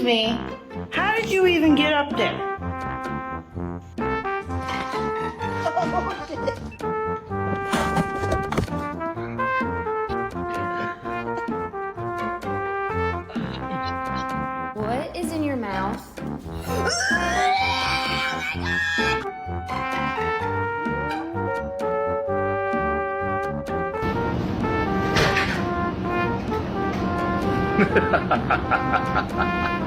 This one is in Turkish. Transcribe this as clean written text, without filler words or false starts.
Excuse me. How did you even get up there? What is in your mouth? Ha ha ha ha ha ha.